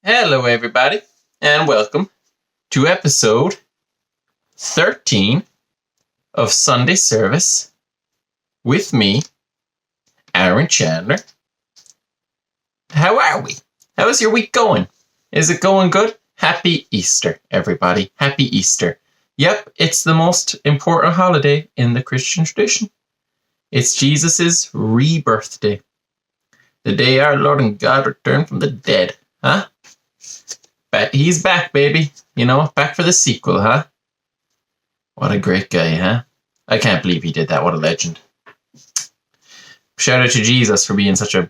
Hello, everybody, and welcome to episode 13 of Sunday Service with me, Aaron Chandler. How are we? How is your week going? Is it going good? Happy Easter, everybody. Happy Easter. Yep, it's the most important holiday in the Christian tradition. It's Jesus' rebirth day. The day our Lord and God returned from the dead. Huh? He's back, baby. Back for the sequel, huh? What a great guy, huh? I can't believe he did that. What a legend. Shout out to Jesus for being such a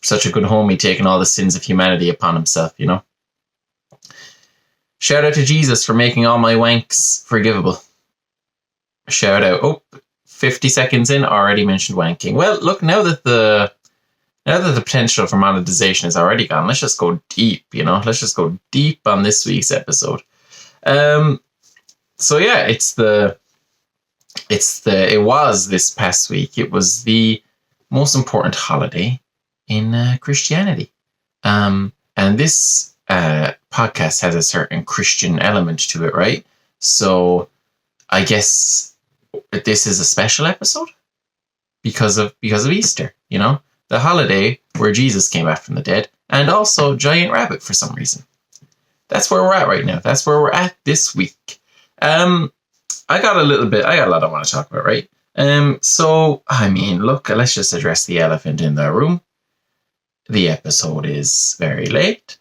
good homie, taking all the sins of humanity upon himself, Shout out to Jesus for making all my wanks forgivable. Shout out. 50 seconds in, already mentioned wanking. Well, look, now that the potential for monetization is already gone, let's just go deep, Let's just go deep on this week's episode. It was this past week. It was the most important holiday in Christianity. And this podcast has a certain Christian element to it, right? So I guess this is a special episode because of Easter, the holiday where Jesus came back from the dead, and also Giant Rabbit for some reason. That's where we're at right now. That's where we're at this week. I got a lot I want to talk about, right? Let's just address the elephant in the room. The episode is very late.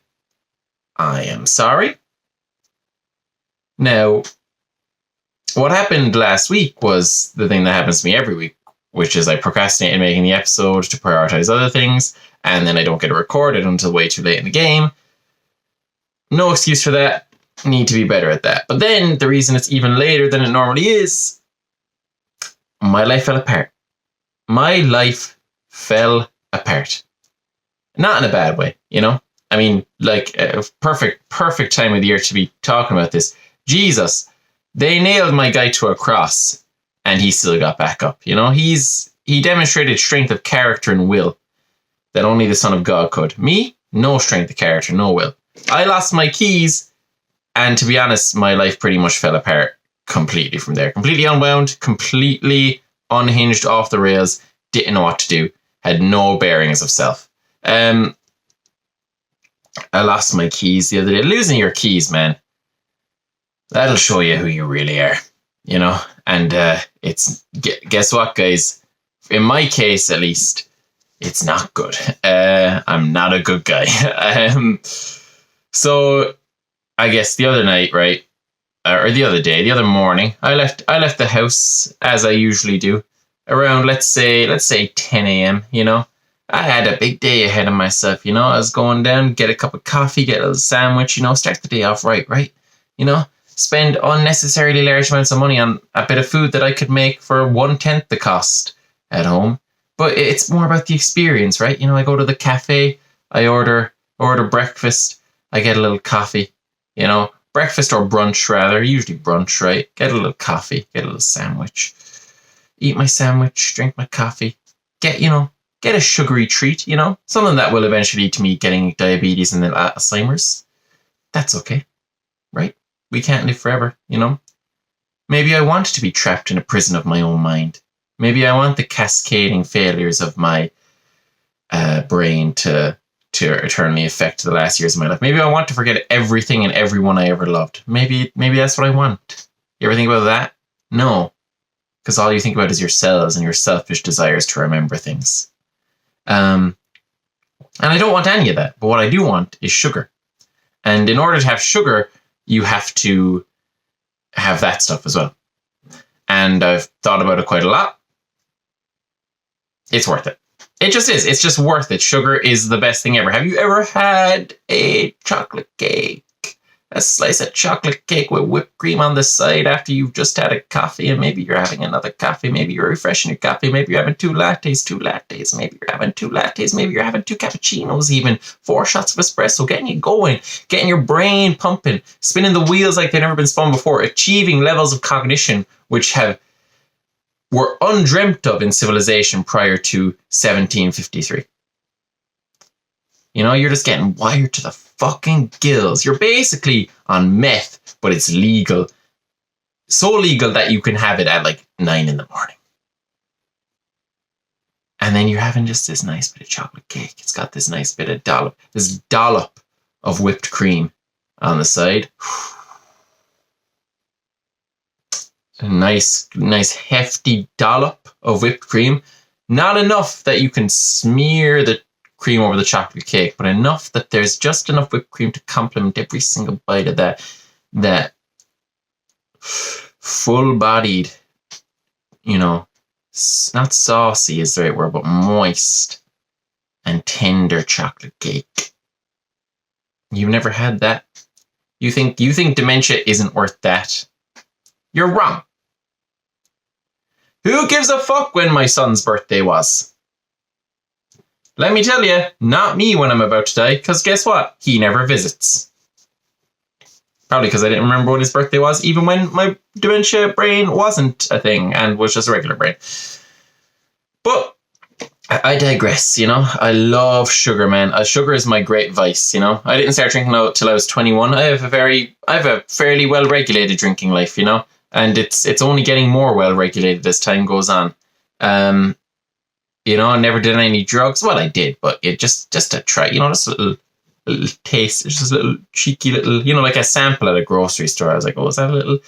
I am sorry. Now, what happened last week was the thing that happens to me every week, which is I procrastinate in making the episode to prioritize other things, and then I don't get it recorded until way too late in the game. No excuse for that. Need to be better at that. But then the reason it's even later than it normally is, my life fell apart. My life fell apart. Not in a bad way, a perfect time of the year to be talking about this. Jesus, they nailed my guy to a cross, and he still got back up. He demonstrated strength of character and will that only the Son of God could. Me, no strength of character, no will. I lost my keys, and to be honest, my life pretty much fell apart completely from there. Completely unwound, completely unhinged, off the rails, didn't know what to do, had no bearings of self. I lost my keys the other day. Losing your keys, man, that'll show you who you really are, And guess what, guys? In my case, at least, it's not good. I'm not a good guy. So I guess the other night, right, or the other morning, I left the house as I usually do around let's say 10 a.m. I had a big day ahead of myself. I was going down, get a cup of coffee, get a little sandwich. Start the day off right. Spend unnecessarily large amounts of money on a bit of food that I could make for 1/10 the cost at home. But it's more about the experience, right? I go to the cafe, I order breakfast, I get a little coffee, breakfast or brunch rather, usually brunch, right? Get a little coffee, get a little sandwich, eat my sandwich, drink my coffee, get a sugary treat, something that will eventually lead to me getting diabetes and then Alzheimer's. That's okay, right? We can't live forever, Maybe I want to be trapped in a prison of my own mind. Maybe I want the cascading failures of my brain to eternally affect the last years of my life. Maybe I want to forget everything and everyone I ever loved. Maybe that's what I want. You ever think about that? No. Because all you think about is yourselves and your selfish desires to remember things. And I don't want any of that. But what I do want is sugar. And in order to have sugar, you have to have that stuff as well. And I've thought about it quite a lot. It's worth it. It just is. It's just worth it. Sugar is the best thing ever. Have you ever had a chocolate cake? A slice of chocolate cake with whipped cream on the side after you've just had a coffee, and maybe you're having another coffee, maybe you're refreshing your coffee, maybe you're having two lattes, maybe you're having two lattes, maybe you're having two cappuccinos even, 4 shots of espresso, getting you going, getting your brain pumping, spinning the wheels like they've never been spun before, achieving levels of cognition which were undreamt of in civilization prior to 1753. You know, you're just getting wired to the fucking gills. You're basically on meth, but it's legal. So legal that you can have it at like 9 in the morning. And then you're having just this nice bit of chocolate cake. It's got this nice bit of dollop of whipped cream on the side. A nice hefty dollop of whipped cream. Not enough that you can smear the cream over the chocolate cake, but enough that there's just enough whipped cream to complement every single bite of that full-bodied, you know, not saucy is the right word, but moist and tender chocolate cake. You've never had that? You think dementia isn't worth that? You're wrong. Who gives a fuck when my son's birthday was? Let me tell you, not me when I'm about to die, because guess what? He never visits. Probably because I didn't remember when his birthday was, even when my dementia brain wasn't a thing and was just a regular brain. But I digress, you know. I love sugar, man. Sugar is my great vice, you know. I didn't start drinking till I was 21. I have a fairly well-regulated drinking life, you know. And it's only getting more well-regulated as time goes on. You know, I never did any drugs. Well, I did, but it just to try, you know, just a little taste. It's just a little cheeky little, you know, like a sample at a grocery store. I was like, oh, is that a little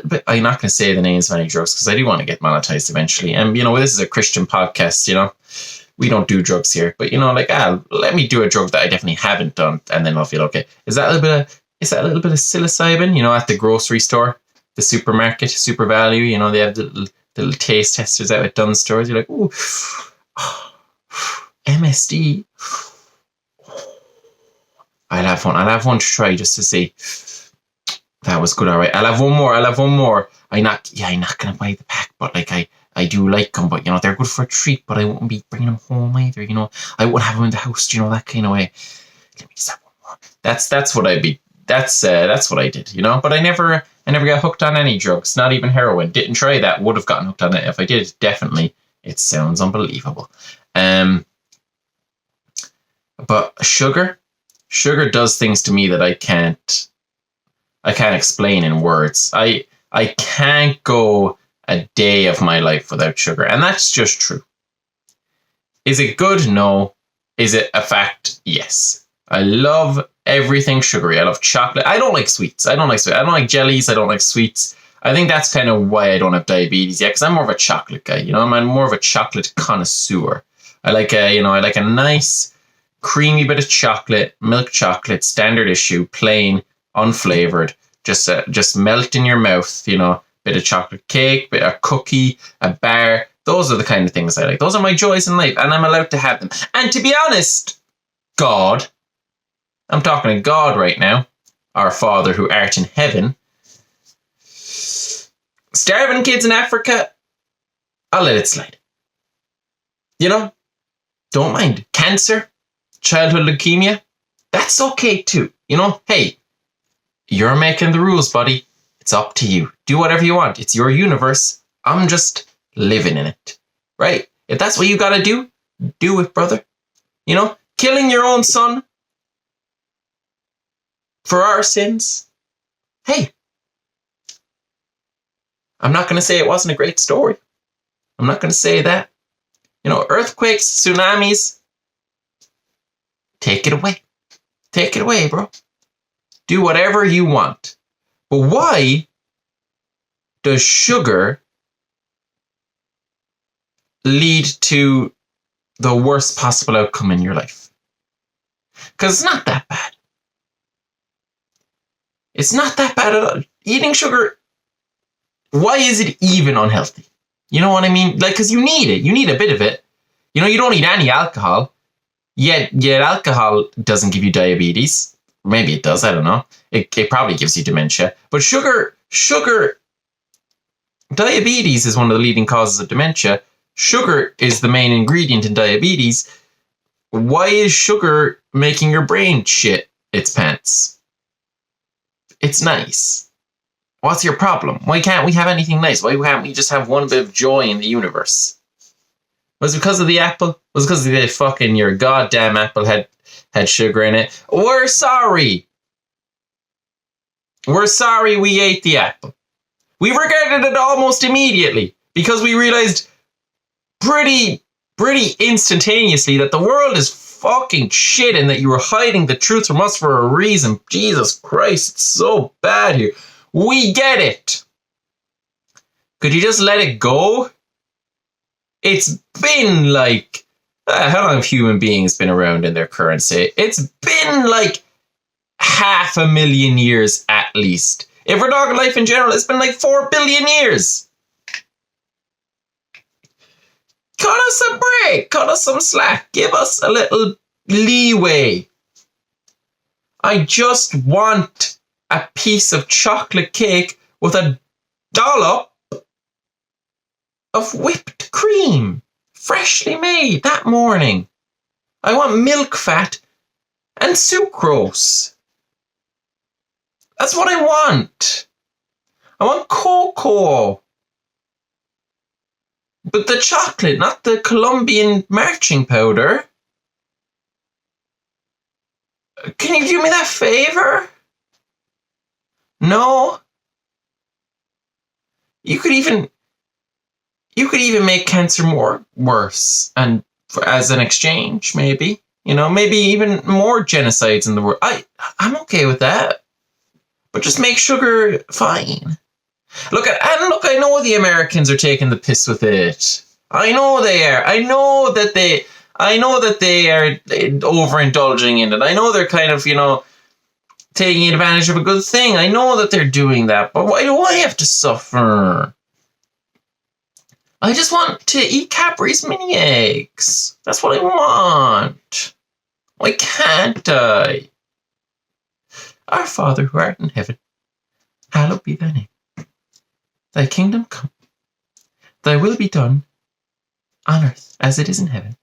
bit, I'm not going to say the names of any drugs because I do want to get monetized eventually. And, you know, this is a Christian podcast, you know, we don't do drugs here, but, you know, like, let me do a drug that I definitely haven't done. And then I'll feel okay. Is that a little bit of psilocybin, you know, at the grocery store, the supermarket, Super Value, you know, they have the little taste testers out at Dunnes stores. You're like, ooh, MSD. I'll have one to try just to see. That was good, all right. I'll have one more. I'm not gonna buy the pack, but like I do like them, but you know they're good for a treat. But I won't be bringing them home either. You know, I won't have them in the house. You know, that kind of way. Let me just have one more. That's what I'd be. That's what I did. You know, but I never got hooked on any drugs, not even heroin. Didn't try that. Would have gotten hooked on it if I did. Definitely. It sounds unbelievable. But sugar does things to me that I can't explain in words. I can't go a day of my life without sugar, and that's just true. Is it good? No. Is it a fact? Yes. I love everything sugary. I love chocolate. I don't like sweets. I don't like jellies. I don't like sweets. I think that's kind of why I don't have diabetes yet, because I'm more of a chocolate guy. You know, I'm more of a chocolate connoisseur. I like a nice creamy bit of chocolate, milk chocolate, standard issue, plain, unflavored, just melt in your mouth, you know, bit of chocolate cake, bit of cookie, a bar. Those are the kind of things I like. Those are my joys in life, and I'm allowed to have them. And to be honest, God, I'm talking to God right now, our Father who art in heaven, starving kids in Africa, I'll let it slide. You know, don't mind. Cancer, childhood leukemia, that's okay too. You know, hey, you're making the rules, buddy. It's up to you. Do whatever you want. It's your universe. I'm just living in it, right? If that's what you gotta do it, brother. You know, killing your own son for our sins. Hey, I'm not gonna say it wasn't a great story. I'm not gonna say that. You know, earthquakes, tsunamis, take it away. Take it away, bro. Do whatever you want. But why does sugar lead to the worst possible outcome in your life? Because it's not that bad. It's not that bad at all. Eating sugar, why is it even unhealthy? You know what I mean? Like, because you need it. You need a bit of it. You know, you don't need any alcohol. Yet alcohol doesn't give you diabetes. Maybe it does. I don't know. It probably gives you dementia. But sugar, diabetes is one of the leading causes of dementia. Sugar is the main ingredient in diabetes. Why is sugar making your brain shit its pants? It's nice. What's your problem? Why can't we have anything nice? Why can't we just have one bit of joy in the universe? Was it because of the apple? Was it because of the fucking your goddamn apple had sugar in it? We're sorry. We're sorry we ate the apple. We regretted it almost immediately because we realized pretty instantaneously that the world is fucking shit and that you were hiding the truth from us for a reason. Jesus Christ, it's so bad here. We get it. Could you just let it go? It's been like, how long have human beings been around in their current state? It's been like 500,000 years at least. If we're talking life in general, it's been like 4 billion years. Cut us a break, cut us some slack, give us a little leeway. I just want a piece of chocolate cake with a dollop of whipped cream, freshly made that morning. I want milk fat and sucrose. That's what I want. I want cocoa. But the chocolate, not the Colombian marching powder. Can you do me that favor? No. You could even make cancer more worse, and as an exchange, maybe. Maybe even more genocides in the world. I'm okay with that. But just make sugar fine. Look, I know the Americans are taking the piss with it. I know they are. I know that they are overindulging in it. I know they're kind of, taking advantage of a good thing. I know that they're doing that. But why do I have to suffer? I just want to eat Cadbury's mini eggs. That's what I want. Why can't I? Our Father who art in heaven, hallowed be thy name. Thy kingdom come. Thy will be done on earth as it is in heaven.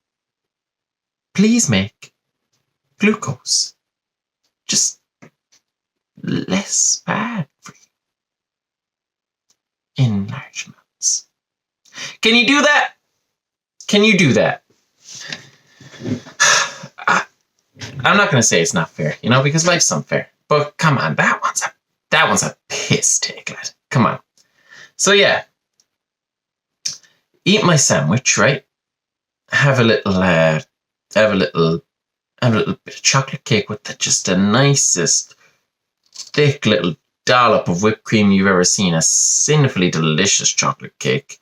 Please make glucose just less bad for you in large amounts. Can you do that? Can you do that? I'm not going to say it's not fair, because life's unfair. But come on, that one's a piss take, lad. Come on. So yeah, eat my sandwich, right? Have a little bit of chocolate cake with just the nicest thick little dollop of whipped cream you've ever seen. A sinfully delicious chocolate cake.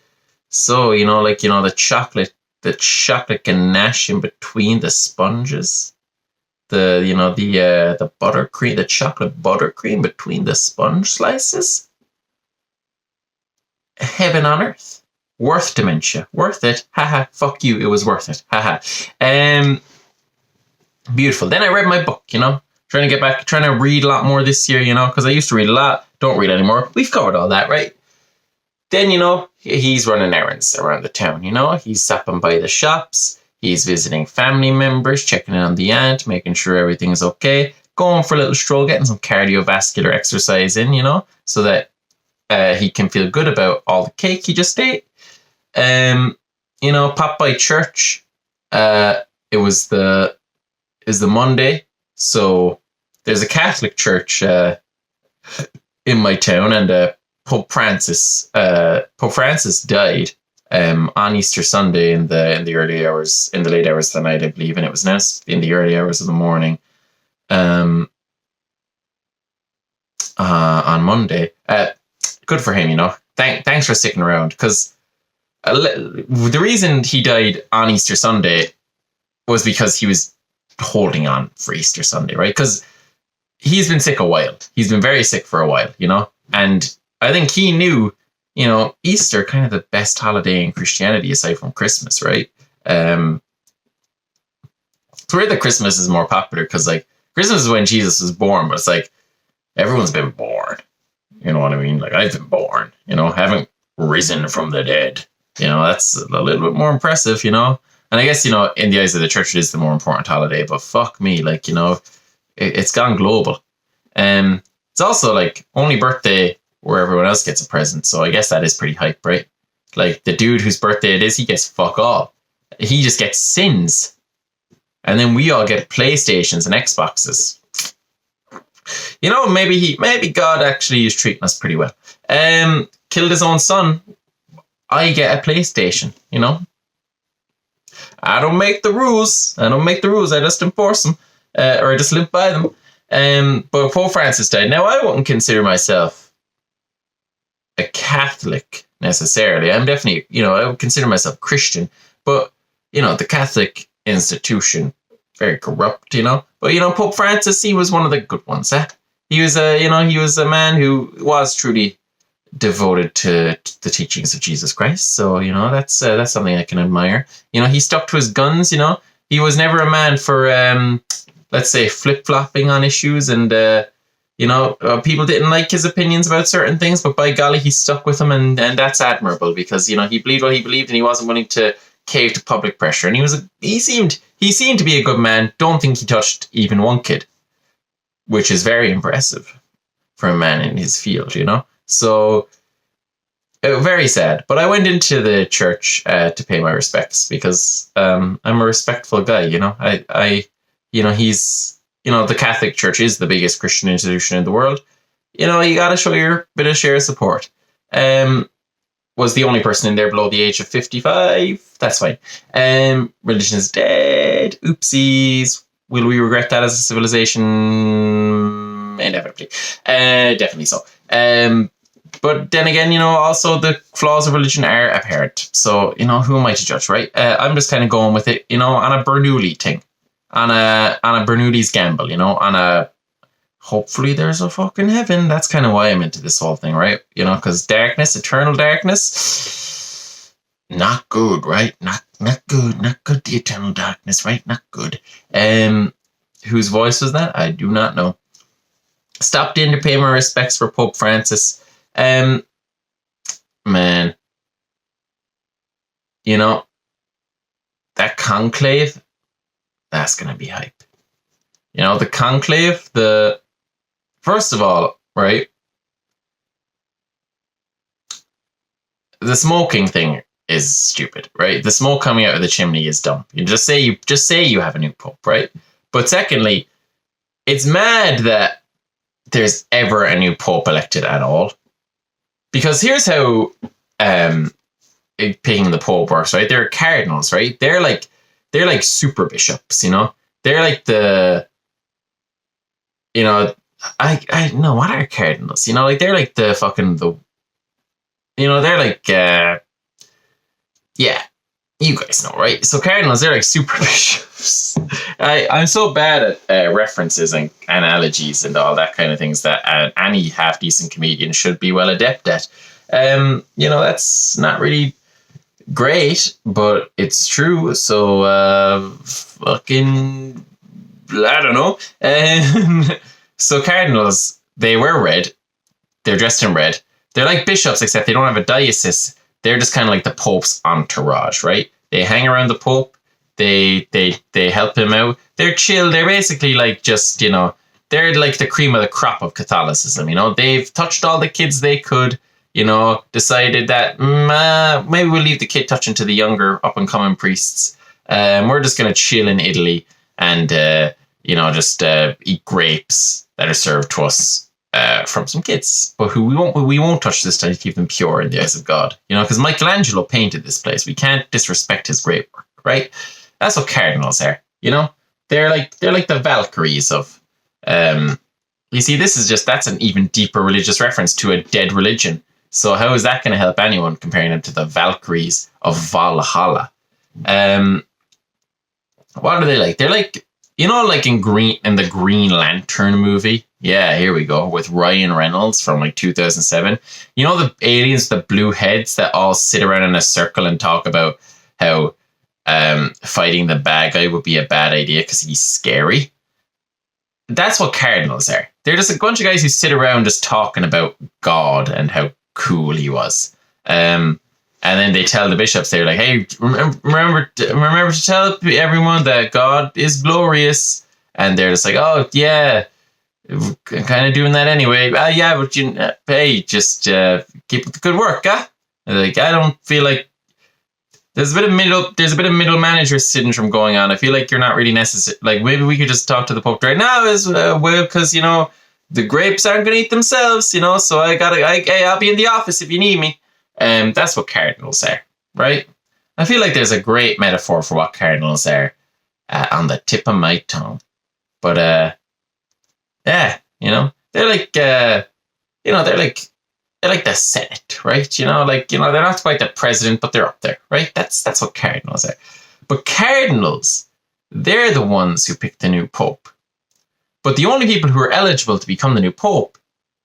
So the chocolate ganache in between the sponges. The buttercream, the chocolate buttercream between the sponge slices. Heaven on earth. Worth dementia. Worth it. Haha. Fuck you. It was worth it. Haha. Beautiful. Then I read my book, trying to read a lot more this year, because I used to read a lot. Don't read anymore. We've covered all that, right? Then, he's running errands around the town, He's stopping by the shops. He's visiting family members, checking in on the aunt, making sure everything's okay. Going for a little stroll, getting some cardiovascular exercise in, so that he can feel good about all the cake he just ate. Pop by church. It was the Monday, so there's a Catholic church in my town, and Pope Francis died on Easter Sunday in the early hours, in the late hours of the night, I believe, and it was announced in the early hours of the morning on Monday. Good for him, Thanks for sticking around, because the reason he died on Easter Sunday was because he was holding on for Easter Sunday, right? Because he's been sick a while. He's been very sick for a while, and I think he knew, Easter kind of the best holiday in Christianity aside from Christmas, right? It's weird that Christmas is more popular because, Christmas is when Jesus was born, but it's like everyone's been born. You know what I mean? I've been born, haven't risen from the dead. That's a little bit more impressive, And I guess, in the eyes of the church, it is the more important holiday, but fuck me, it's gone global. It's also, only birthday where everyone else gets a present, so I guess that is pretty hype, right? The dude whose birthday it is, he gets fuck all. He just gets sins. And then we all get PlayStations and Xboxes. Maybe God actually is treating us pretty well. Killed his own son. I get a PlayStation, I don't make the rules. I just enforce them. Or I just live by them. But Pope Francis died. Now, I wouldn't consider myself a Catholic necessarily. I'm definitely, I would consider myself Christian. But, the Catholic institution, very corrupt, But, Pope Francis, he was one of the good ones. He was a man who was truly devoted to the teachings of Jesus Christ. So, that's something I can admire. He stuck to his guns, He was never a man for, let's say, flip-flopping on issues. And, people didn't like his opinions about certain things. But by golly, he stuck with them. And that's admirable because, he believed what he believed and he wasn't willing to cave to public pressure. And he seemed to be a good man. Don't think he touched even one kid, which is very impressive for a man in his field, So, very sad. But I went into the church to pay my respects because I'm a respectful guy, he's, the Catholic Church is the biggest Christian institution in the world. You got to show your bit of share of support. Was the only person in there below the age of 55. That's fine. Religion is dead. Oopsies. Will we regret that as a civilization? Inevitably. Definitely so. But then again, also the flaws of religion are apparent. So, who am I to judge, right? I'm just kind of going with it, on a Bernoulli thing. On a Bernoulli's gamble, on a hopefully there's a fucking heaven. That's kind of why I'm into this whole thing, right? Because darkness, eternal darkness, not good, right? Not good, the eternal darkness, right? Not good. Whose voice was that? I do not know. Stopped in to pay my respects for Pope Francis. Man, that conclave, that's going to be hype. The conclave, first of all, right, the smoking thing is stupid, right? The smoke coming out of the chimney is dumb. You just say you have a new pope, right? But secondly, it's mad that there's ever a new pope elected at all. Because here's how picking the pope works, right? They're cardinals, right? They're like super bishops, They're like the, I know, what are cardinals? They're like the fucking, they're like, yeah, you guys know, right? So cardinals, they're like super bishops. I'm so bad at references and analogies and all that kind of things that any half-decent comedian should be well adept at. That's not really great, but it's true. So, fucking, I don't know. So cardinals, they wear red. They're dressed in red. They're like bishops, except they don't have a diocese. They're just kind of like the Pope's entourage, right? They hang around the Pope. They help him out. They're chill. They're basically like just, they're like the cream of the crop of Catholicism. They've touched all the kids they could. Decided that maybe we'll leave the kid touching to the younger up and coming priests. We're just gonna chill in Italy and just eat grapes that are served to us from some kids, but who we won't touch this time to keep them pure in the eyes of God. Because Michelangelo painted this place. We can't disrespect his great work, right? That's what cardinals are. They're like the Valkyries of. You see, that's an even deeper religious reference to a dead religion. So how is that going to help anyone comparing them to the Valkyries of Valhalla? What are they like? They're like, like in the Green Lantern movie. Yeah, here we go with Ryan Reynolds from like 2007. The aliens, the blue heads that all sit around in a circle and talk about how fighting the bad guy would be a bad idea because he's scary. That's what cardinals are. They're just a bunch of guys who sit around just talking about God and how cool he was. And then they tell the bishops, they're like, hey, remember to tell everyone that God is glorious. And they're just like, oh, yeah, kind of doing that anyway. Yeah, but hey, just keep up the good work, huh? Like, I don't feel like There's a bit of middle manager syndrome going on. I feel like you're not really necessary. Like maybe we could just talk to the Pope right now as well, because the grapes aren't going to eat themselves. So I'll be in the office if you need me. That's what cardinals are, right? I feel like there's a great metaphor for what cardinals are on the tip of my tongue. But yeah, they're like they're like the Senate, right? They're not quite the president, but they're up there, right? That's what cardinals are. But cardinals, they're the ones who pick the new pope. But the only people who are eligible to become the new pope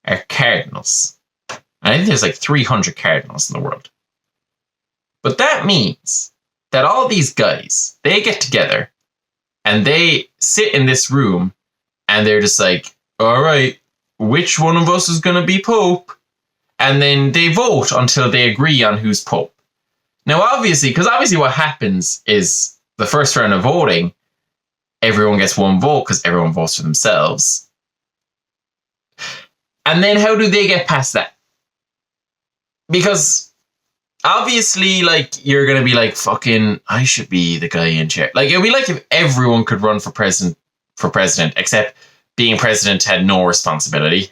are cardinals. And I think there's like 300 cardinals in the world. But that means that all these guys, they get together and they sit in this room and they're just like, all right, which one of us is going to be pope? And then they vote until they agree on who's pope. Now, obviously what happens is the first round of voting, everyone gets one vote because everyone votes for themselves. And then how do they get past that? Because obviously, you're going to be like, fucking, I should be the guy in chair. It would be like if everyone could run for president, except being president had no responsibility.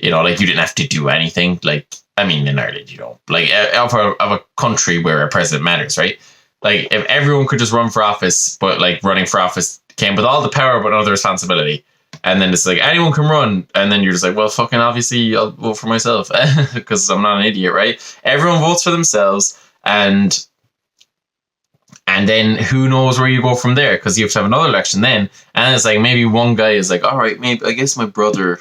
You didn't have to do anything. In Ireland, of a country where a president matters, right? If everyone could just run for office, but running for office came with all the power but no other responsibility. And then it's anyone can run. And then you're just like, well, fucking obviously I'll vote for myself because I'm not an idiot, right? Everyone votes for themselves. And then who knows where you go from there? Because you have to have another election then. And it's maybe one guy is all right, maybe I guess my brother,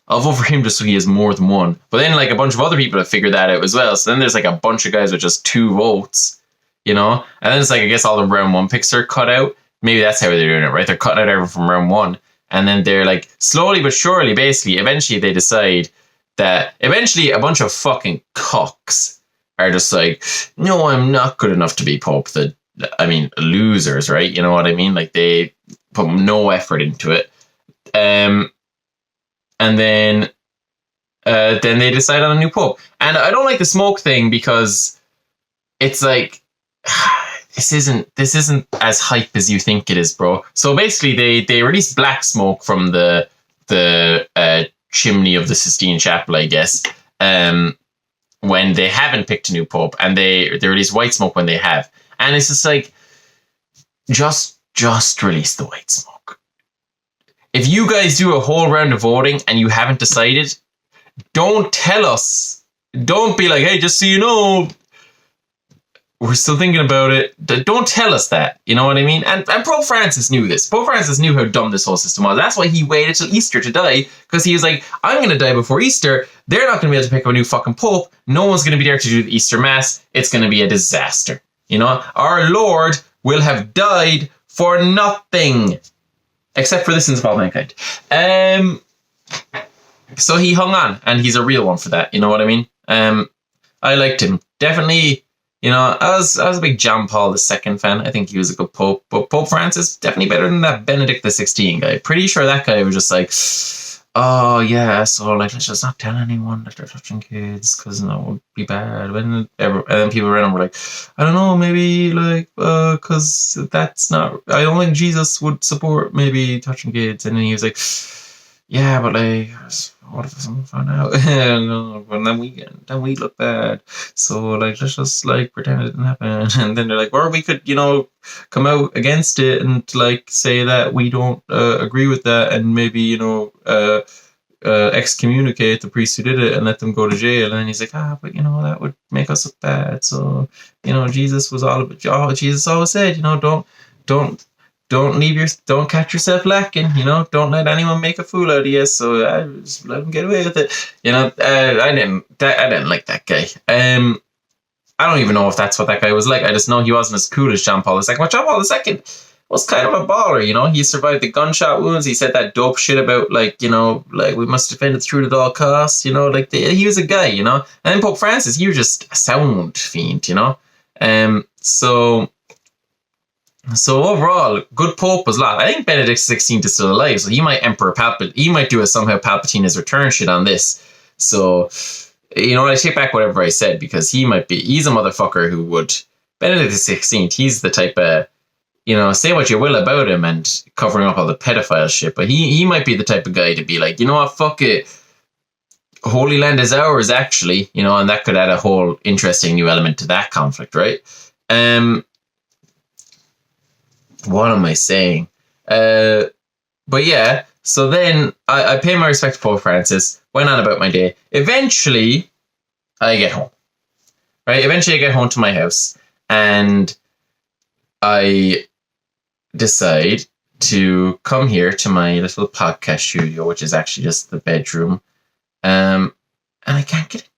I'll vote for him just so he has more than one. But then a bunch of other people have figured that out as well. So then there's a bunch of guys with just 2 votes, And then it's I guess all the round 1 picks are cut out. Maybe that's how they're doing it, right? They're cutting out everyone from round 1. And then they're slowly but surely, basically, eventually they decide that eventually a bunch of fucking cocks are just no, I'm not good enough to be pope. Losers, right? You know what I mean? They put no effort into it. And then they decide on a new pope. And I don't like the smoke thing because it's this isn't as hype as you think it is, bro. So basically they release black smoke from the chimney of the Sistine Chapel, I guess, when they haven't picked a new pope, and they release white smoke when they have. And it's just just release the white smoke. If you guys do a whole round of voting and you haven't decided, don't tell us. Don't be hey, just so you know, we're still thinking about it. Don't tell us that. You know what I mean? And Pope Francis knew this. Pope Francis knew how dumb this whole system was. That's why he waited till Easter to die, because he was I'm going to die before Easter. They're not going to be able to pick up a new fucking pope. No one's going to be there to do the Easter Mass. It's going to be a disaster. Our Lord will have died for nothing. Except for the sins of all mankind. So he hung on, and he's a real one for that. You know what I mean? I liked him. Definitely, I was a big John Paul II fan. I think he was a good pope. But Pope Francis, definitely better than that Benedict XVI guy. Pretty sure that guy was just oh yeah, so let's just not tell anyone that they're touching kids, because it would be bad. And then people around him were I don't know, maybe because that's not, I don't think Jesus would support maybe touching kids. And then he was yeah, but what if someone found out? And then we look bad. So let's just pretend it didn't happen. And then they're or we could come out against it and say that we don't agree with that, and maybe excommunicate the priest who did it and let them go to jail. And then he's but that would make us look bad. So Jesus was all about. Jesus always said don't catch yourself lacking. Don't let anyone make a fool out of you. So just let him get away with it. I didn't like that guy. I don't even know if that's what that guy was like. I just know he wasn't as cool as John Paul II. But John Paul II was kind of a baller, He survived the gunshot wounds. He said that dope shit about, we must defend the truth at all costs, he was a guy, And then Pope Francis, he was just a sound fiend, So overall, good pope was lost. I think Benedict XVI is still alive, so he might he might do a somehow Palpatine his return shit on this. So, I take back whatever I said, because he's a motherfucker who would Benedict the 16th, he's the type of, say what you will about him and covering up all the pedophile shit, but he might be the type of guy to be like, you know what, fuck it. Holy Land is ours, actually, and that could add a whole interesting new element to that conflict, right? What am I saying? But yeah, so then I pay my respect to Pope Francis, went on about my day. Eventually, I get home, right? Eventually, I get home to my house, and I decide to come here to my little podcast studio, which is actually just the bedroom. And I can't get in.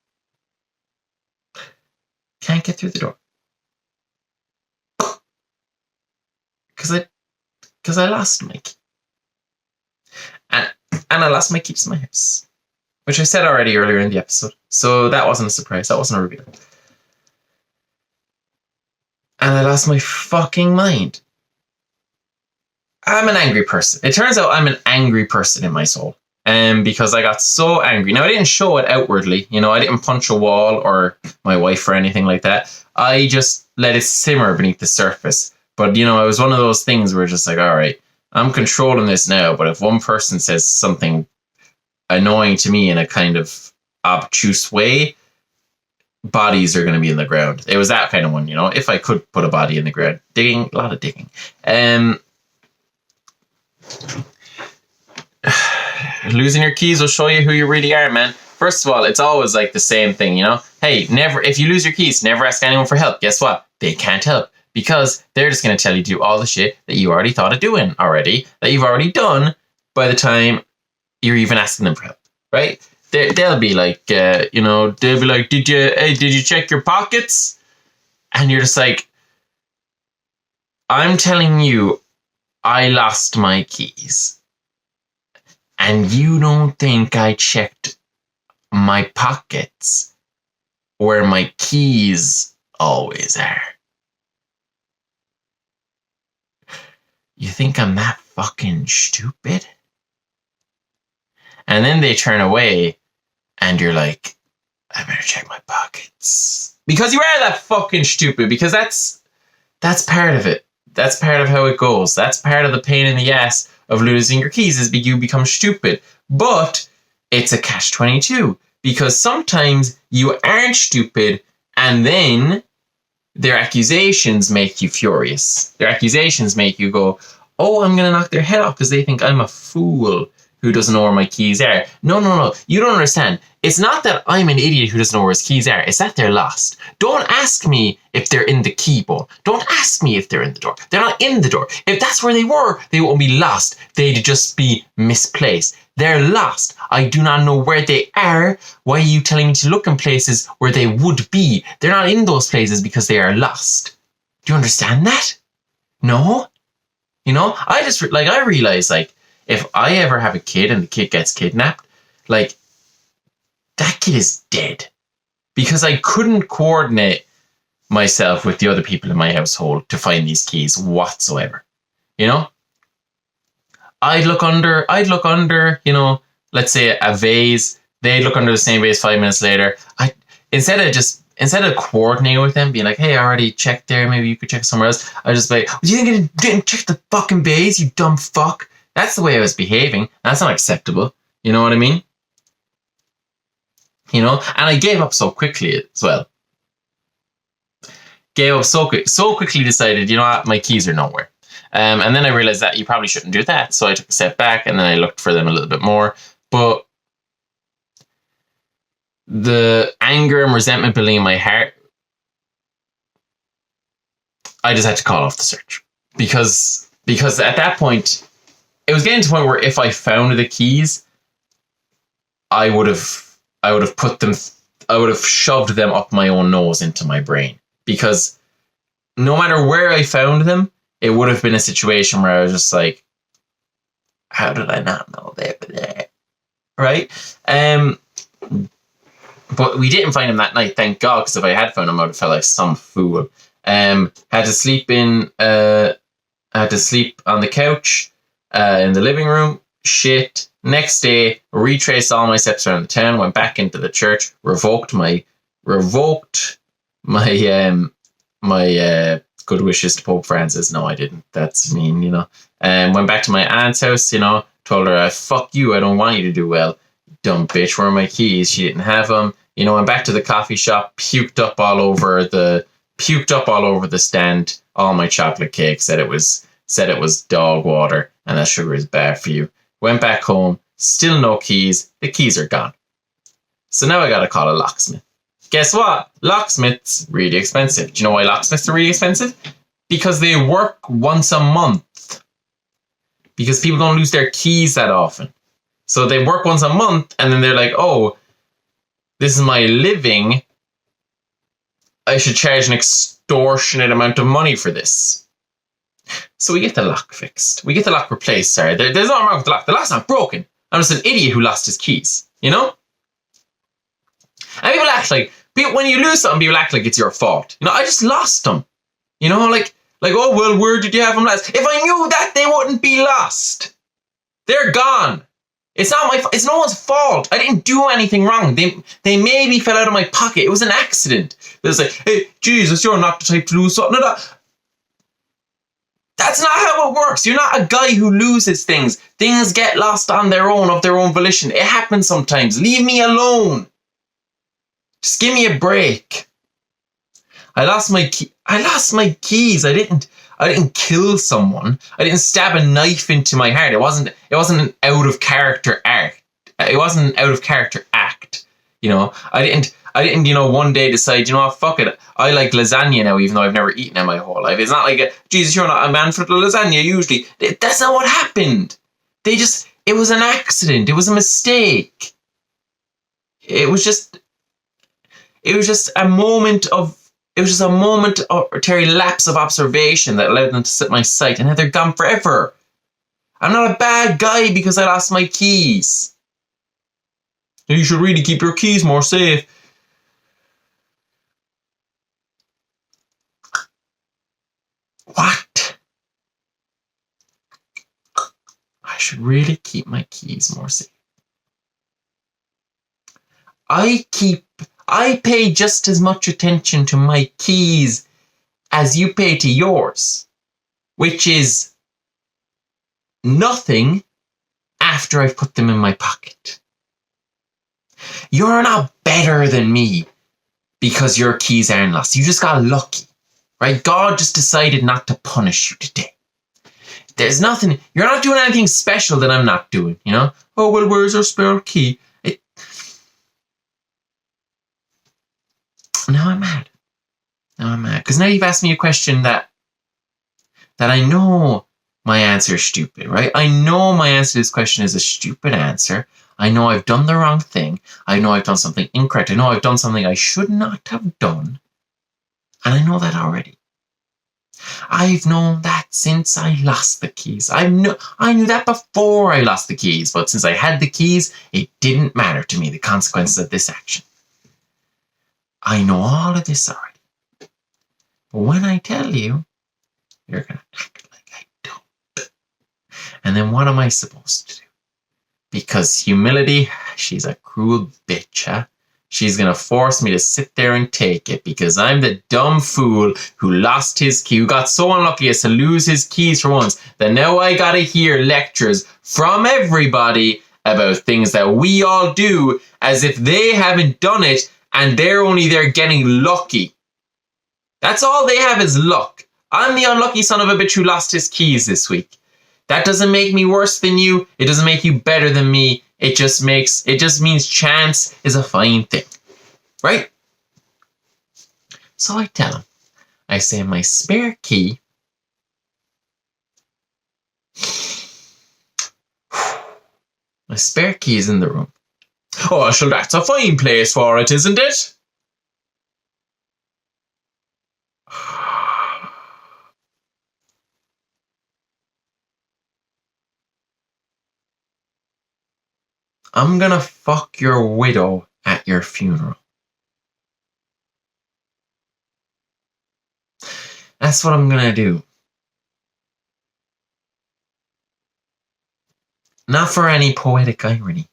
Can't get through the door. Because I lost my key. And I lost my keys in my house. Which I said already earlier in the episode. So that wasn't a surprise. That wasn't a reveal. And I lost my fucking mind. I'm an angry person. It turns out I'm an angry person in my soul. Because I got so angry. Now, I didn't show it outwardly. I didn't punch a wall or my wife or anything like that. I just let it simmer beneath the surface. But, it was one of those things where just like, all right, I'm controlling this now. But if one person says something annoying to me in a kind of obtuse way, bodies are going to be in the ground. It was that kind of one, if I could put a body in the ground. Digging, a lot of digging. Losing your keys will show you who you really are, man. First of all, it's always like the same thing, Hey, if you lose your keys, never ask anyone for help. Guess what? They can't help because they're just going to tell you to do all the shit that you already thought of doing already, that you've already done by the time you're even asking them for help, right? They'll be like, they'll be like, did you check your pockets? And you're just like, I'm telling you, I lost my keys. And you don't think I checked my pockets where my keys always are? You think I'm that fucking stupid? And then they turn away and you're like, I better check my pockets. Because you are that fucking stupid. Because that's part of it. That's part of how it goes. That's part of the pain in the ass of losing your keys is you become stupid. But it's a catch-22 because sometimes you aren't stupid and then their accusations make you furious. Their accusations make you go, oh, I'm going to knock their head off because they think I'm a fool who doesn't know where my keys are. No. You don't understand. It's not that I'm an idiot who doesn't know where his keys are. It's that they're lost. Don't ask me if they're in the keyboard. Don't ask me if they're in the door. They're not in the door. If that's where they were, they won't be lost. They'd just be misplaced. They're lost. I do not know where they are. Why are you telling me to look in places where they would be? They're not in those places because they are lost. Do you understand that? No? I realize, if I ever have a kid and the kid gets kidnapped, that kid is dead. Because I couldn't coordinate myself with the other people in my household to find these keys whatsoever. I'd look under, let's say a vase. They'd look under the same vase 5 minutes later. Instead of coordinating with them, being like, hey, I already checked there, maybe you could check somewhere else, I just be like, do you think I didn't check the fucking vase, you dumb fuck? That's the way I was behaving. That's not acceptable. You know what I mean? And I gave up so quickly as well. Gave up so quickly decided, you know what, my keys are nowhere. And then I realized that you probably shouldn't do that. So I took a step back and then I looked for them a little bit more. But the anger and resentment building in my heart, I just had to call off the search. Because at that point, it was getting to the point where if I found the keys, I would have shoved them up my own nose into my brain. Because no matter where I found them, it would have been a situation where I was just like, how did I not know they were there? Right? But we didn't find them that night, thank God, because if I had found them, I would have felt like some fool. Had to sleep on the couch in the living room. Shit. Next day, retraced all my steps around the town, went back into the church, revoked my good wishes to Pope Francis. No, I didn't. That's mean, And went back to my aunt's house, told her, fuck you, I don't want you to do well. Dumb bitch, where are my keys? She didn't have them. Went back to the coffee shop, puked up all over the stand, all my chocolate cake, said it was dog water and that sugar is bad for you. Went back home, still no keys. The keys are gone. So now I gotta call a locksmith. Guess what? Locksmiths really expensive. Do you know why locksmiths are really expensive? Because they work once a month. Because people don't lose their keys that often. So they work once a month and then they're like, oh, this is my living. I should charge an extortionate amount of money for this. So we get the lock fixed. We get the lock replaced, sorry. There's nothing wrong with the lock. The lock's not broken. I'm just an idiot who lost his keys, And people act like, when you lose something, people act like it's your fault. I just lost them. Oh, well, where did you have them last? If I knew that, they wouldn't be lost. They're gone. It's not my fault. It's no one's fault. I didn't do anything wrong. They maybe fell out of my pocket. It was an accident. It was like, hey, Jesus, you're not the type to lose something. That's not how it works. You're not a guy who loses things. Things get lost on their own, of their own volition. It happens sometimes. Leave me alone. Just give me a break. I lost my keys. I didn't kill someone. I didn't stab a knife into my heart. It wasn't an out of character act. It wasn't an out of character act. I didn't, one day decide, fuck it. I like lasagna now, even though I've never eaten it my whole life. It's not like, Jesus, you're not a man for the lasagna usually. That's not what happened. It was an accident. It was a mistake. It was just a momentary lapse of observation that allowed them to slip my sight, and now they're gone forever. I'm not a bad guy because I lost my keys. You should really keep your keys more safe. What? I should really keep my keys more safe. I pay just as much attention to my keys as you pay to yours, which is nothing after I've put them in my pocket. You're not better than me because your keys aren't lost. You just got lucky, right? God just decided not to punish you today. There's nothing, you're not doing anything special that I'm not doing, Oh, well, where's our spare key? Now I'm mad. Because now you've asked me a question that I know my answer is stupid, right? I know my answer to this question is a stupid answer. I know I've done the wrong thing. I know I've done something incorrect. I know I've done something I should not have done. And I know that already. I've known that since I lost the keys. I knew that before I lost the keys. But since I had the keys, it didn't matter to me, the consequences of this action. I know all of this already. But when I tell you, you're going to act like I don't. And then what am I supposed to do? Because humility, she's a cruel bitch, huh? She's going to force me to sit there and take it because I'm the dumb fool who lost his key, who got so unlucky as to lose his keys for once, that now I got to hear lectures from everybody about things that we all do as if they haven't done it. And they're only there getting lucky. That's all they have is luck. I'm the unlucky son of a bitch who lost his keys this week. That doesn't make me worse than you. It doesn't make you better than me. It just means chance is a fine thing. Right? So I tell him. I say, my spare key. My spare key is in the room. Oh, sure, that's a fine place for it, isn't it? I'm gonna fuck your widow at your funeral. That's what I'm gonna do. Not for any poetic irony.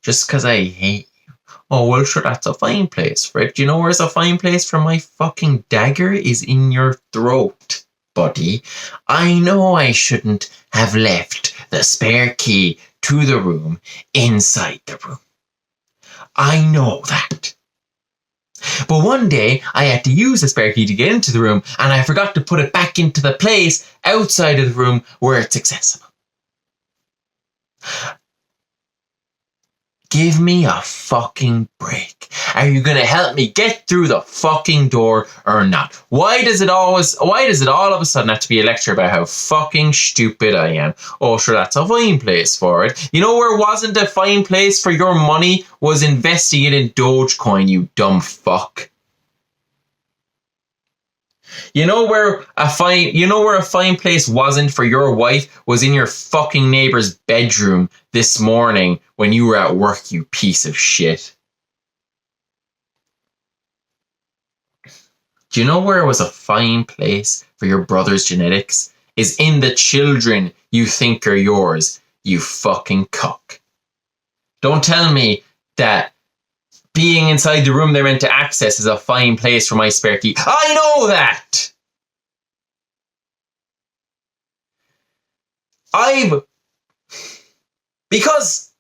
Just because I hate you. Oh, well, sure, that's a fine place for it. Do you know where's a fine place for my fucking dagger? Is in your throat, buddy. I know I shouldn't have left the spare key to the room inside the room. I know that. But one day, I had to use the spare key to get into the room, and I forgot to put it back into the place outside of the room where it's accessible. Give me a fucking break. Are you gonna help me get through the fucking door or not? Why does it all of a sudden have to be a lecture about how fucking stupid I am? Oh, sure, that's a fine place for it. You know where wasn't a fine place for your money? Was investing it in Dogecoin, you dumb fuck. You know where a fine place wasn't for your wife? Was in your fucking neighbor's bedroom this morning when you were at work, you piece of shit. Do you know where it was a fine place for your brother's genetics? Is in the children you think are yours, you fucking cuck. Don't tell me that being inside the room they're meant to access is a fine place for my spare key. I know that! Because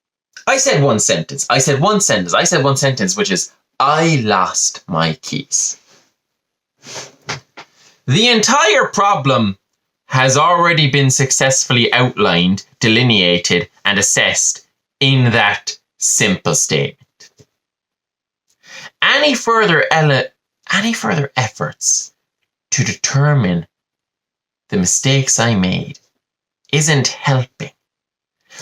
I said one sentence, which is, I lost my keys. The entire problem has already been successfully outlined, delineated, and assessed in that simple statement. Any further efforts to determine the mistakes I made isn't helping.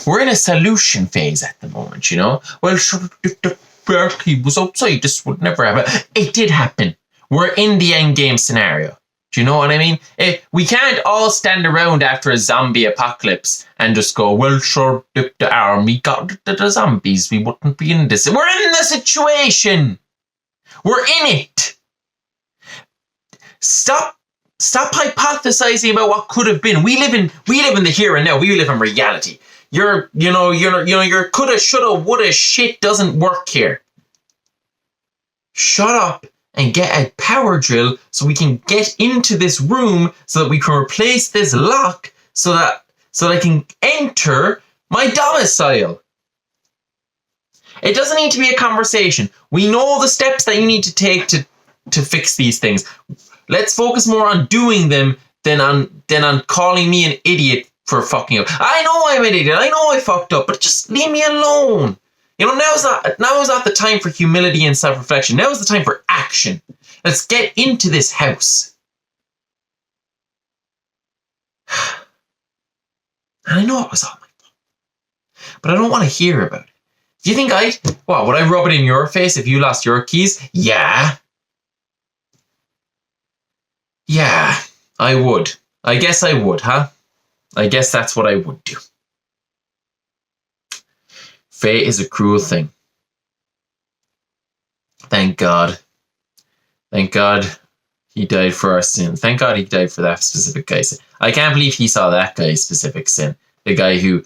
We're in a solution phase at the moment, you know? Well, sure, if the spare key was outside, this would never happen. It did happen. We're in the end game scenario. Do you know what I mean? We can't all stand around after a zombie apocalypse and just go, well, sure, if the army got the zombies, we wouldn't be in this. We're in the situation. We're in it. Stop hypothesizing about what could have been. We live in the here and now. We live in reality. Your coulda, shoulda, woulda shit doesn't work here. Shut up and get a power drill so we can get into this room so that we can replace this lock so that I can enter my domicile. It doesn't need to be a conversation. We know the steps that you need to take to fix these things. Let's focus more on doing them than on calling me an idiot for fucking up. I know I'm an idiot. I know I fucked up, but just leave me alone. You know, now is not the time for humility and self-reflection. Now is the time for action. Let's get into this house. And I know it was all my fault, but I don't want to hear about it. Do you think would I rub it in your face if you lost your keys? Yeah. Yeah, I would. I guess I would, huh? I guess that's what I would do. Fate is a cruel thing. Thank God. Thank God he died for our sin. Thank God he died for that specific guy's sin. I can't believe he saw that guy's specific sin. The guy who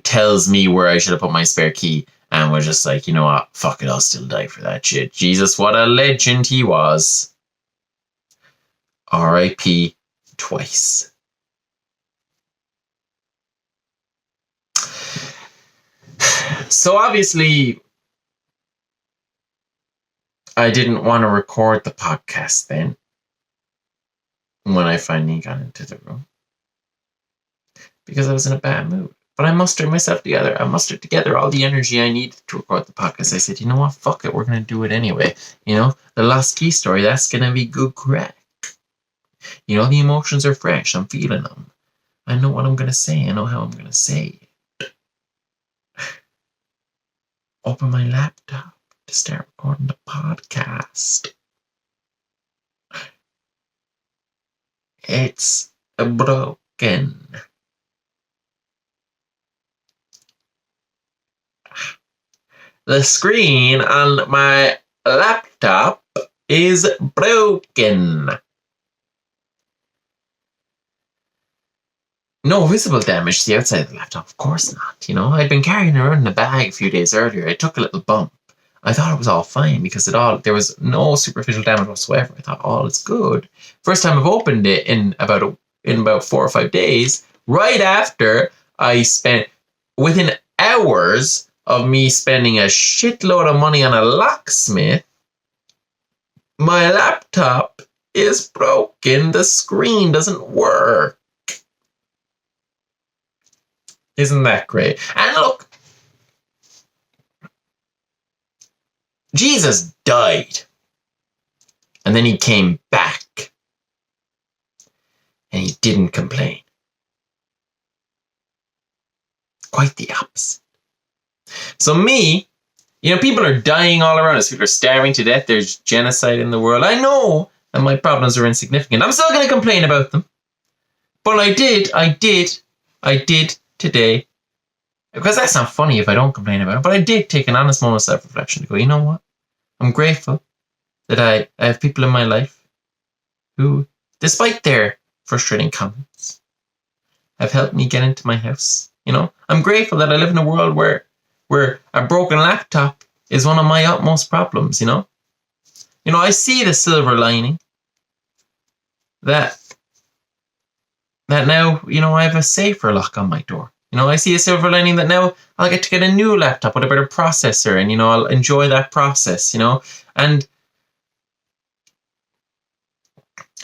tells me where I should have put my spare key and was just like, you know what, fuck it, I'll still die for that shit. Jesus, what a legend he was. R.I.P. twice. So obviously, I didn't want to record the podcast then when I finally got into the room because I was in a bad mood. But I mustered myself together. I mustered together all the energy I needed to record the podcast. I said, you know what? Fuck it. We're going to do it anyway. You know, the lost key story, that's going to be good crack. You know, the emotions are fresh. I'm feeling them. I know what I'm going to say. I know how I'm going to say it. Open my laptop to start recording the podcast. It's broken. The screen on my laptop is broken. No visible damage to the outside of the laptop, of course not. You know, I'd been carrying it around in a bag a few days earlier. I took a little bump. I thought it was all fine because there was no superficial damage whatsoever. I thought all is good. First time I've opened it in about 4 or 5 days, right after I spent, within hours of me spending a shitload of money on a locksmith, my laptop is broken. The screen doesn't work. Isn't that great? And look, Jesus died. And then he came back. And he didn't complain. Quite the opposite. So me, people are dying all around us. People are starving to death. There's genocide in the world. I know that my problems are insignificant. I'm still going to complain about them. But I did today. Because that's not funny if I don't complain about it. But I did take an honest moment of self-reflection to go, you know what? I'm grateful that I have people in my life who, despite their frustrating comments, have helped me get into my house. I'm grateful that I live in a world where a broken laptop is one of my utmost problems, I see the silver lining that now, I have a safer lock on my door. I see a silver lining that now I'll get to get a new laptop with a better processor, and, I'll enjoy that process, and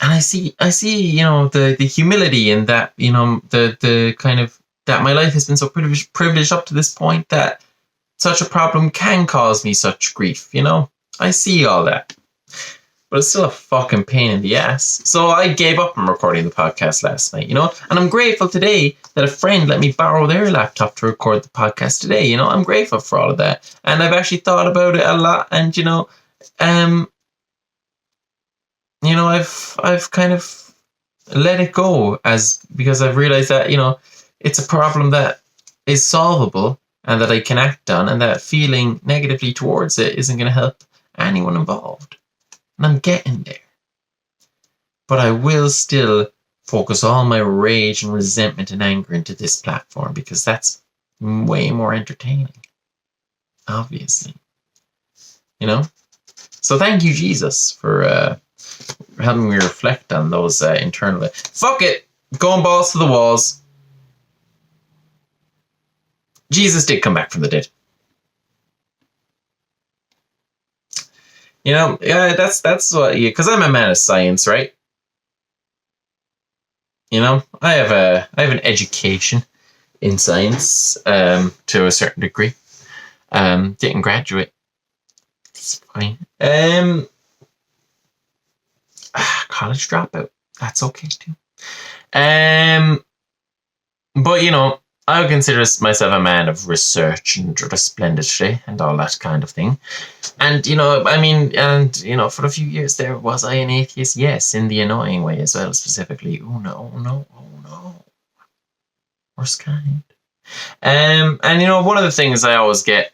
I see, the humility in that, the kind of, that my life has been so privileged up to this point that such a problem can cause me such grief, I see all that. But it's still a fucking pain in the ass. So I gave up on recording the podcast last night, and I'm grateful today that a friend let me borrow their laptop to record the podcast today, I'm grateful for all of that. And I've actually thought about it a lot, and, I've kind of let it go because I've realized that, it's a problem that is solvable and that I can act on, and that feeling negatively towards it isn't going to help anyone involved. And I'm getting there. But I will still focus all my rage and resentment and anger into this platform because that's way more entertaining. Obviously. So thank you, Jesus, for helping me reflect on those internal... Fuck it! Going balls to the walls. Jesus did come back from the dead. Yeah, that's what, because I'm a man of science, right? I have an education in science to a certain degree. Didn't graduate. It's fine. College dropout. That's okay too. But I would consider myself a man of research and resplendentry and all that kind of thing. And, for a few years there, was I an atheist? Yes, in the annoying way as well, specifically. Oh no. Worst kind. And, one of the things I always get,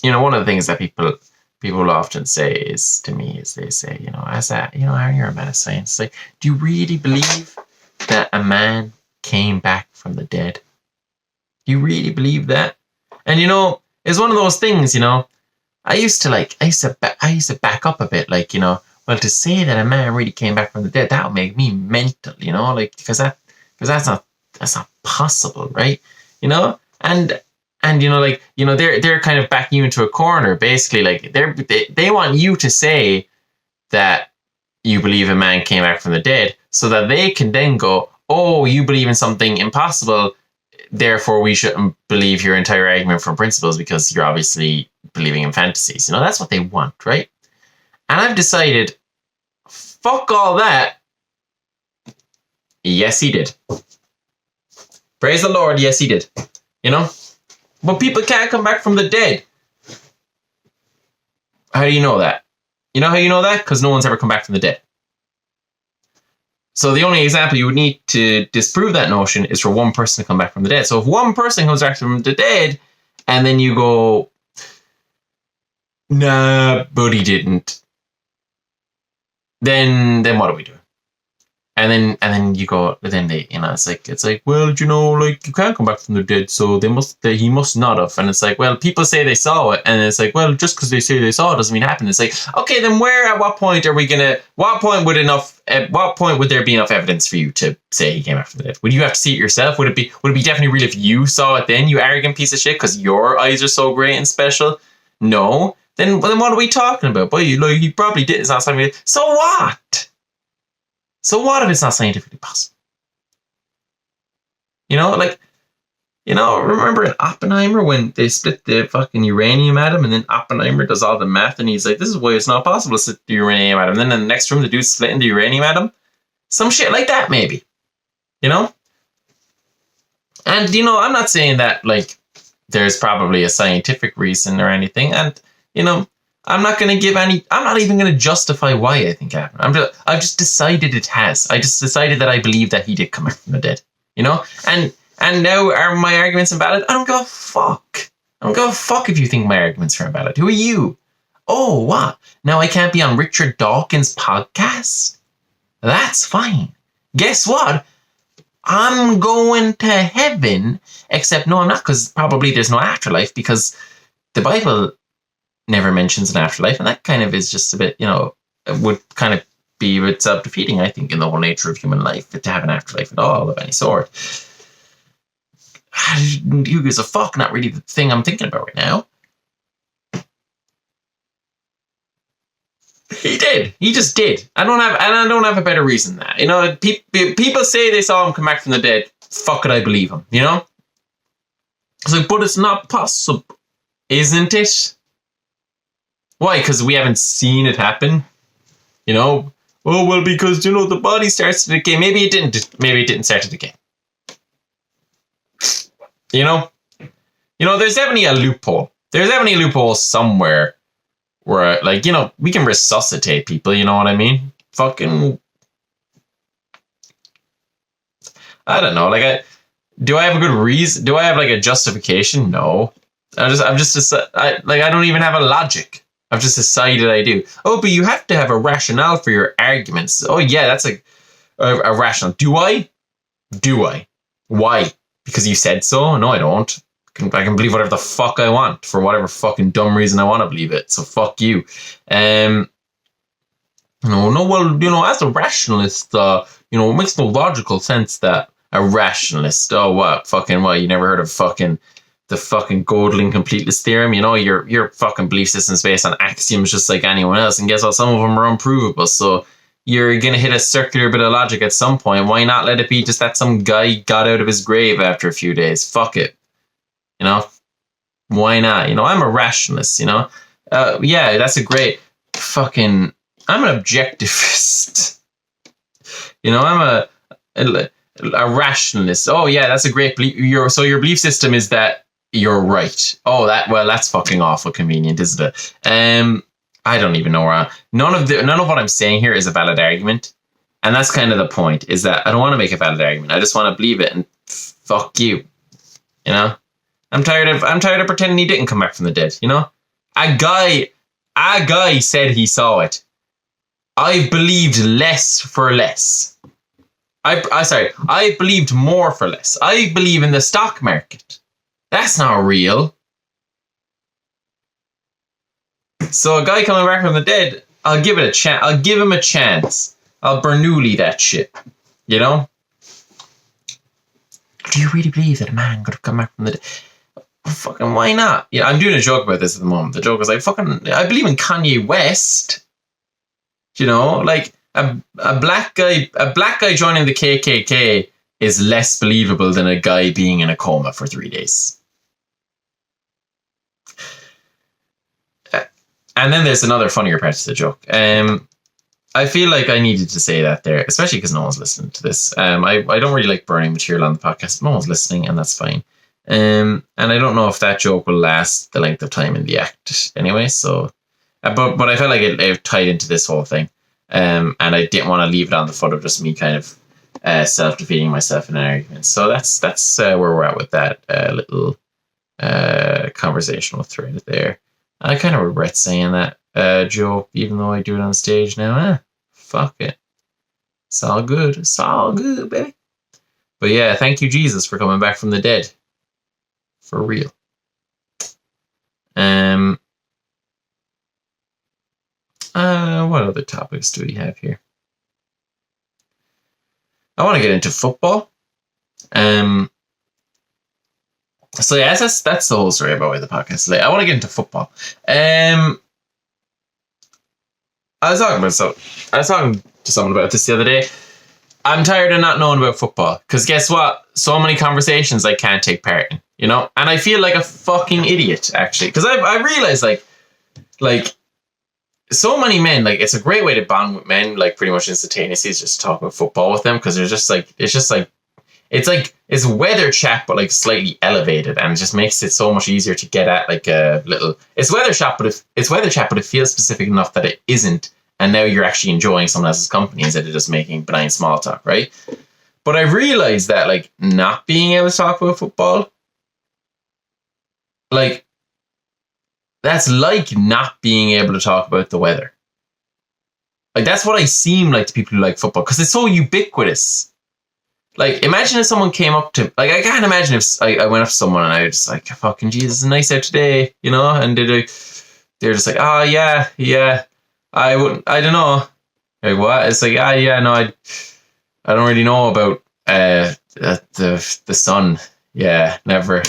one of the things that people often say is to me is they say, as that, Aaron, you're a man of science. Like, do you really believe that a man came back from the dead? Do you really believe that? And it's one of those things, I used to back up a bit, like, well, to say that a man really came back from the dead, that would make me mental, because that's not possible, right? And they're kind of backing you into a corner, basically, like they want you to say that you believe a man came back from the dead so that they can then go, oh, you believe in something impossible, therefore we shouldn't believe your entire argument from principles because you're obviously believing in fantasies. That's what they want, right? And I've decided, fuck all that. Yes, he did. Praise the Lord, yes, he did. But people can't come back from the dead. How do you know that? You know how you know that? Because no one's ever come back from the dead. So the only example you would need to disprove that notion is for one person to come back from the dead. So if one person comes back from the dead, and then you go, nah, but he didn't, then what are we doing? And then you go, then they, it's like, well, like you can't come back from the dead, so he must not have. And it's like, well, people say they saw it, and it's like, well, just because they say they saw it doesn't mean it happened. It's like, okay, then at what point would there be enough evidence for you to say he came back from the dead? Would you have to see it yourself? Would it be definitely real if you saw it then, you arrogant piece of shit, because your eyes are so great and special? No. Then what are we talking about? Boy, he probably did. It's not something. So what? So what if it's not scientifically possible? Remember in Oppenheimer when they split the fucking uranium atom, and then Oppenheimer does all the math, and he's like, this is why it's not possible to split the uranium atom. And then in the next room, the dude's splitting the uranium atom. Some shit like that, maybe. And, I'm not saying that, like, there's probably a scientific reason or anything. And, I'm not even going to justify why I think it happened. I've just decided it has. I just decided that I believe that he did come back from the dead, And now are my arguments invalid? I don't give a fuck. I don't give a fuck if you think my arguments are invalid. Who are you? Oh, what? Now I can't be on Richard Dawkins' podcast? That's fine. Guess what? I'm going to heaven, except no, I'm not, because probably there's no afterlife, because the Bible never mentions an afterlife, and that kind of is just a bit, it would kind of be a bit self-defeating, I think, in the whole nature of human life, to have an afterlife at all of any sort. Who gives a fuck? Not really the thing I'm thinking about right now. He did. He just did. I don't have a better reason than that. People say they saw him come back from the dead. Fuck it, I believe him. It's like, but it's not possible, isn't it? Why? Because we haven't seen it happen? Oh, well, because, the body starts to decay. Maybe it didn't start to decay. There's definitely a loophole. There's definitely a loophole somewhere where, like, we can resuscitate people, you know what I mean? Fucking, I don't know. Like, do I have a good reason? Do I have, like, a justification? No. I don't even have a logic. I've just decided I do. Oh, but you have to have a rationale for your arguments. Oh, yeah, that's a rationale. Do I? Why? Because you said so? No, I don't. I can believe whatever the fuck I want for whatever fucking dumb reason I want to believe it. So fuck you. Well, as a rationalist, it makes no logical sense that a rationalist, you never heard of the fucking Gödel completeness theorem? Your fucking belief system is based on axioms just like anyone else, and guess what? Some of them are unprovable, so you're going to hit a circular bit of logic at some point. Why not let it be just that some guy got out of his grave after a few days? Fuck it. Why not? I'm a rationalist, yeah, that's a great fucking... I'm an objectivist. I'm a rationalist. Oh, yeah, that's a great belief. So your belief system is that you're right. Oh, that's fucking awful convenient, isn't it? I don't even know where none of what I'm saying here is a valid argument. And that's kind of the point, is that I don't want to make a valid argument. I just want to believe it, and fuck you. I'm tired of pretending he didn't come back from the dead, A guy said he saw it. I believed less for less. I believed more for less. I believe in the stock market. That's not real. So a guy coming back from the dead, I'll give it a chance. I'll give him a chance. I'll Bernoulli that shit. Do you really believe that a man could have come back from the dead? Fucking why not? Yeah, I'm doing a joke about this at the moment. The joke is like, I believe in Kanye West. Like a black guy joining the KKK is less believable than a guy being in a coma for 3 days. And then there's another funnier part to the joke. I feel like I needed to say that there, especially because no one's listening to this. I don't really like burning material on the podcast. No one's listening, and that's fine. And I don't know if that joke will last the length of time in the act anyway. So, but I felt like it tied into this whole thing. And I didn't want to leave it on the foot of just me kind of self-defeating myself in an argument. So that's where we're at with that little conversational thread there. I kind of regret saying that joke, even though I do it on stage now. Fuck it. It's all good. It's all good, baby. But yeah, thank you, Jesus, for coming back from the dead. For real. What other topics do we have here? I want to get into football. So yeah, that's the whole story about why the podcast today. I want to get into football. I was talking to someone about this the other day. I'm tired of not knowing about football because guess what? So many conversations I can't take part in, you know, and I feel like a fucking idiot actually because I realize like so many men, like it's a great way to bond with men, like pretty much instantaneously, is just talk about football with them because they're just like it's weather chat but like slightly elevated, and it just makes it so much easier to get at like a little. It's weather chat, but it feels specific enough that it isn't, and now you're actually enjoying someone else's company instead of just making benign small talk, right? But I realized that like not being able to talk about football, like. That's like not being able to talk about the weather. Like, that's what I seem like to people who like football, because it's so ubiquitous. Like, imagine if someone came up to... Like, I can't imagine if I went up to someone and I was just like, fucking Jesus, it's nice out today, you know? And they're just like, oh, yeah. I don't know. Like, what? It's like, yeah, no, I don't really know about the sun. Yeah, never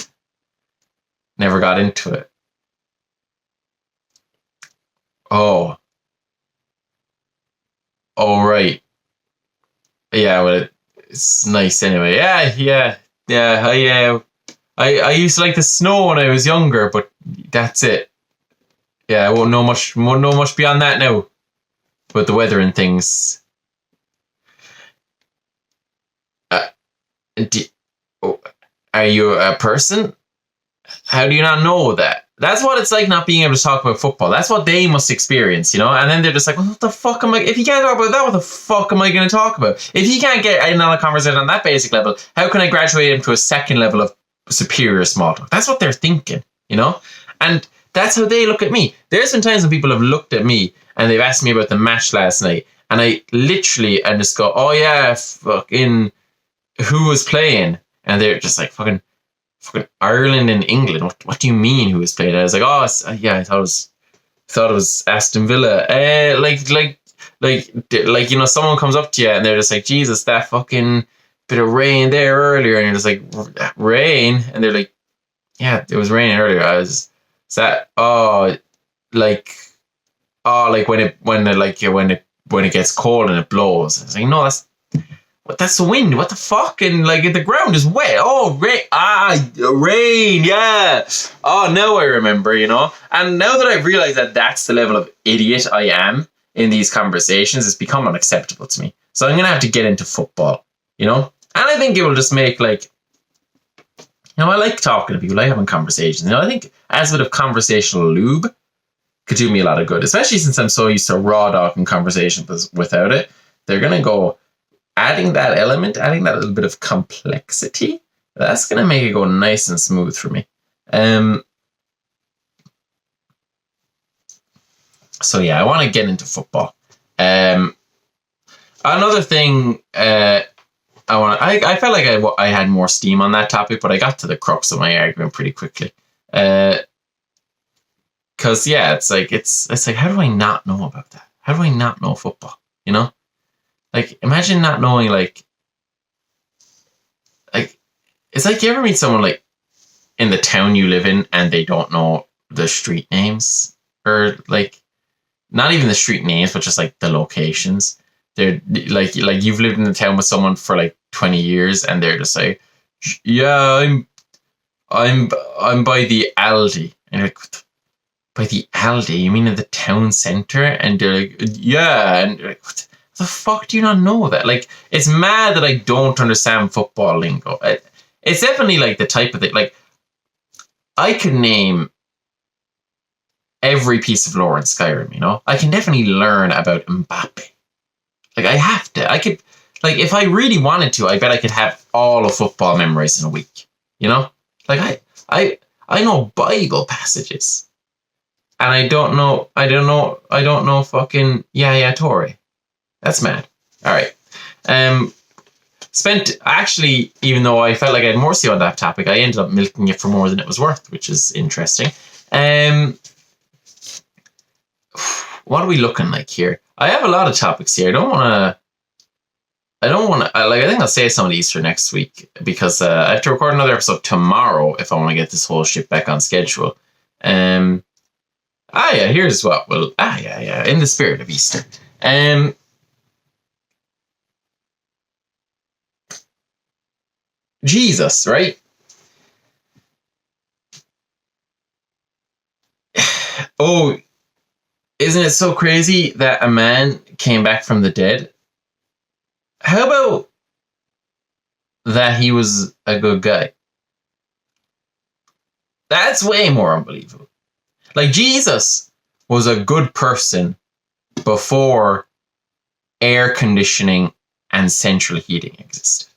got into it. Oh, right. Yeah, well, it's nice anyway. Yeah. I used to like the snow when I was younger, but that's it. Yeah, I won't know much beyond that now. About the weather and things. Are you a person? How do you not know that? That's what it's like not being able to talk about football. That's what they must experience, you know? And then they're just like, well, what the fuck am I... If you can't talk about that, what the fuck am I going to talk about? If he can't get in on a conversation on that basic level, how can I graduate him to a second level of superior small talk? That's what they're thinking, you know? And that's how they look at me. There's been times when people have looked at me and they've asked me about the match last night. And I literally and just go, oh yeah, fucking... Who was playing? And they're just like, fucking Ireland and England. What do you mean who was playing? I was like, I thought it was Aston Villa. Like you know, someone comes up to you and they're just like, Jesus, that fucking bit of rain there earlier, and you're just like, rain, and they're like, yeah, it was raining earlier. Like when it gets cold and it blows. I was like, no, that's the wind. What the fuck? And like the ground is wet. Oh, rain. Yeah. Oh, now I remember, you know. And now that I've realized that that's the level of idiot I am in these conversations, it's become unacceptable to me. So I'm gonna have to get into football, you know. And I think it will just make like, you know, I like talking to people. I like having conversations. You know, I think as a bit of conversational lube could do me a lot of good, especially since I'm so used to raw dogging conversations without it. They're gonna go. Adding that little bit of complexity, that's going to make it go nice and smooth for me. So yeah, I want to get into football. Another thing, I felt like I had more steam on that topic, but I got to the crux of my argument pretty quickly. Because yeah, it's like how do I not know about that? How do I not know football? You know? Like, imagine not knowing, like, it's like you ever meet someone, like, in the town you live in and they don't know the street names? Or, like, not even the street names, but just, like, the locations. They're, like you've lived in the town with someone for, like, 20 years and they're just like, yeah, I'm by the Aldi. And you're like, by the Aldi? You mean in the town centre? And they're like, yeah. And you're like, what the fuck do you not know that? Like, it's mad that I don't understand football lingo. It's definitely like the type of thing. Like, I could name every piece of lore in Skyrim, you know? I can definitely learn about Mbappe. Like, I have to. I could, like, if I really wanted to, I bet I could have all of football memorized in a week, you know? Like, I know Bible passages. And I don't know fucking Yaya Torre. That's mad. All right. Spent actually, even though I felt like I had more to say on that topic, I ended up milking it for more than it was worth, which is interesting. What are we looking like here? I have a lot of topics here. I don't want to. I think I'll save some of these for next week because I have to record another episode tomorrow if I want to get this whole shit back on schedule. Here's what. Well, in the spirit of Easter. Jesus, right? Oh, isn't it so crazy that a man came back from the dead? How about that he was a good guy? That's way more unbelievable. Like, Jesus was a good person before air conditioning and central heating existed.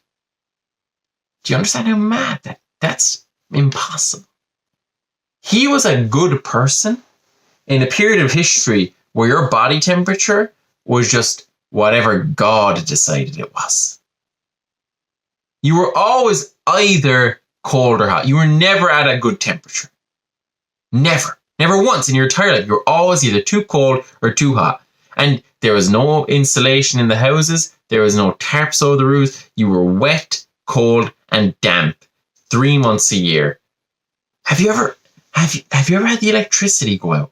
Do you understand how mad that's impossible? He was a good person in a period of history where your body temperature was just whatever God decided it was. You were always either cold or hot. You were never at a good temperature. Never. Never once in your entire life. You were always either too cold or too hot. And there was no insulation in the houses. There was no tarps over the roofs. You were wet, cold, and damp 3 months a year. Have you ever had the electricity go out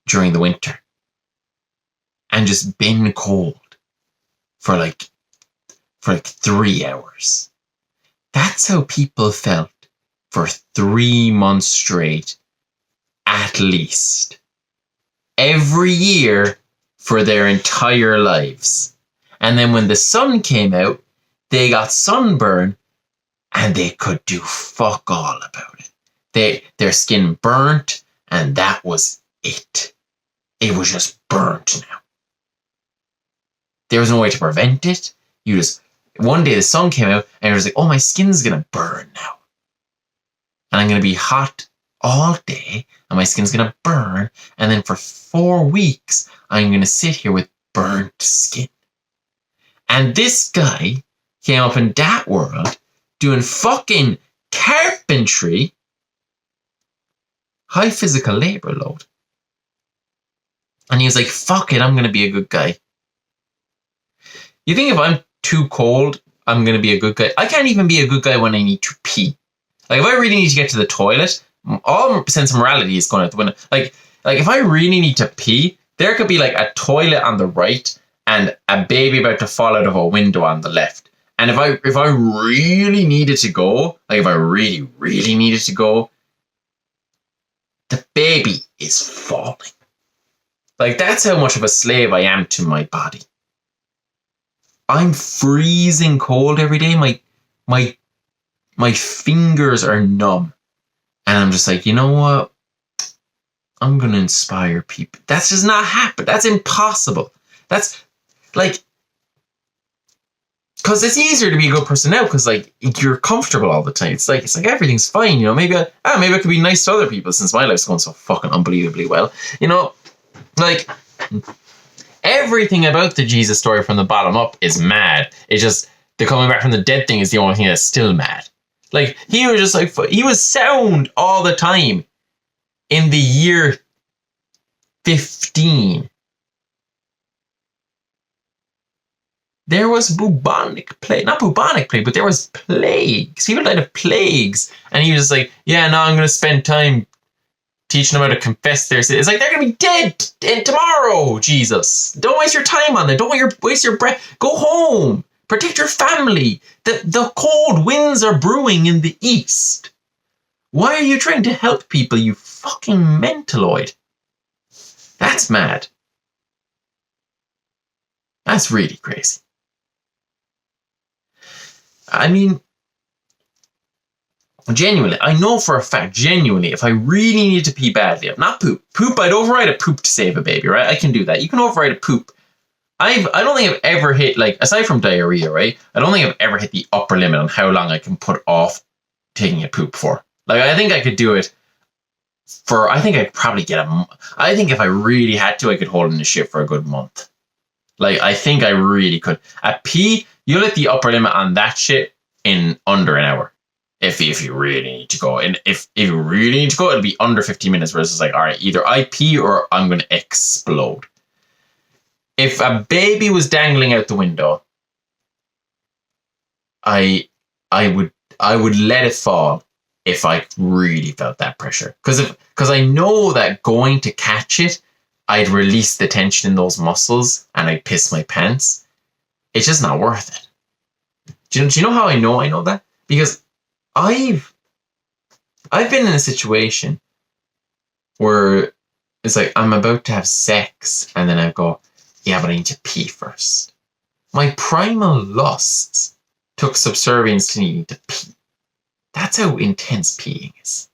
during the winter and just been cold for like 3 hours? That's how people felt for 3 months straight, at least, every year for their entire lives. And then when the sun came out, they got sunburn and they could do fuck all about it. Their skin burnt and that was it. It was just burnt now. There was no way to prevent it. One day the sun came out and it was like, oh, my skin's going to burn now. And I'm going to be hot all day and my skin's going to burn. And then for 4 weeks, I'm going to sit here with burnt skin. And this guy came up in that world doing fucking carpentry, high physical labor load. And he was like, fuck it, I'm going to be a good guy. You think if I'm too cold, I'm going to be a good guy? I can't even be a good guy when I need to pee. Like, if I really need to get to the toilet, all sense of morality is going out the window. Like if I really need to pee, there could be like a toilet on the right and a baby about to fall out of a window on the left. And if I really needed to go, like if I really, really needed to go, the baby is falling. Like, that's how much of a slave I am to my body. I'm freezing cold every day. My fingers are numb. And I'm just like, you know what? I'm going to inspire people. That's just not happening. That's impossible. That's like, because it's easier to be a good person now because like you're comfortable all the time. It's like everything's fine, you know. Maybe I could be nice to other people since my life's going so fucking unbelievably well, you know. Like, everything about the Jesus story from the bottom up is mad. It's just the coming back from the dead thing is the only thing that's still mad. Like, he was just like, he was sound all the time in the year 15. There was bubonic plague. Not bubonic plague, but there was plagues. People died of plagues. And he was just like, yeah, now I'm going to spend time teaching them how to confess their sins. It's like, they're going to be dead tomorrow, Jesus. Don't waste your time on them. Don't waste your breath. Go home. Protect your family. The cold winds are brewing in the east. Why are you trying to help people, you fucking mentaloid? That's mad. That's really crazy. I mean, genuinely, I know for a fact, genuinely, if I really need to pee badly, not poop. Poop, I'd override a poop to save a baby, right? I can do that. You can override a poop. I don't think I've ever hit, like, aside from diarrhea, right? I don't think I've ever hit the upper limit on how long I can put off taking a poop for. Like, I think I could do it for, I think I'd probably get I think if I really had to, I could hold in the shit for a good month. Like, I think I really could. A pee you'll hit the upper limit on that shit in under an hour. If you really need to go. And if you really need to go, it'll be under 15 minutes where it's just like, all right, either I pee or I'm going to explode. If a baby was dangling out the window, I would let it fall if I really felt that pressure. Because I know that going to catch it, I'd release the tension in those muscles and I'd piss my pants. It's just not worth it. Do you know how I know that? Because I've been in a situation where it's like I'm about to have sex and then I go, yeah, but I need to pee first. My primal lusts took subservience to needing to pee. That's how intense peeing is.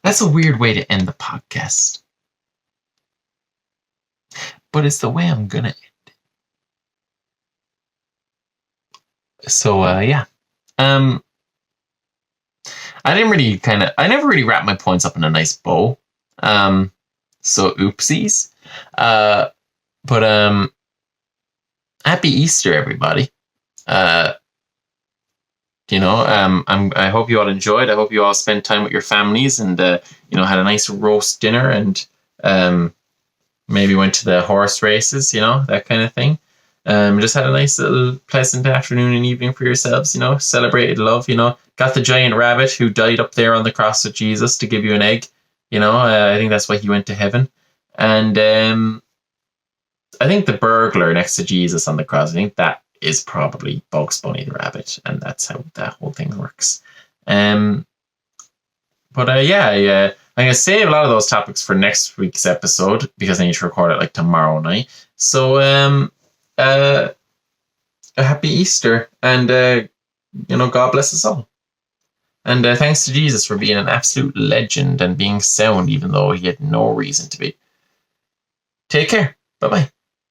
That's a weird way to end the podcast. But it's the way I'm gonna end it. So yeah. I never really wrapped my points up in a nice bow. So oopsies. But happy Easter, everybody. I hope you all enjoyed. I hope you all spent time with your families and had a nice roast dinner and maybe went to the horse races, that kind of thing. Just had a nice little pleasant afternoon and evening for yourselves, celebrated love, got the giant rabbit who died up there on the cross with Jesus to give you an egg, I think that's why he went to heaven. And I think the burglar next to Jesus on the cross, I think that is probably Bugs Bunny the rabbit, and that's how that whole thing works. I'm going to save a lot of those topics for next week's episode because I need to record it like tomorrow night. So, a happy Easter, and God bless us all. And thanks to Jesus for being an absolute legend and being sound, even though he had no reason to be. Take care. Bye bye.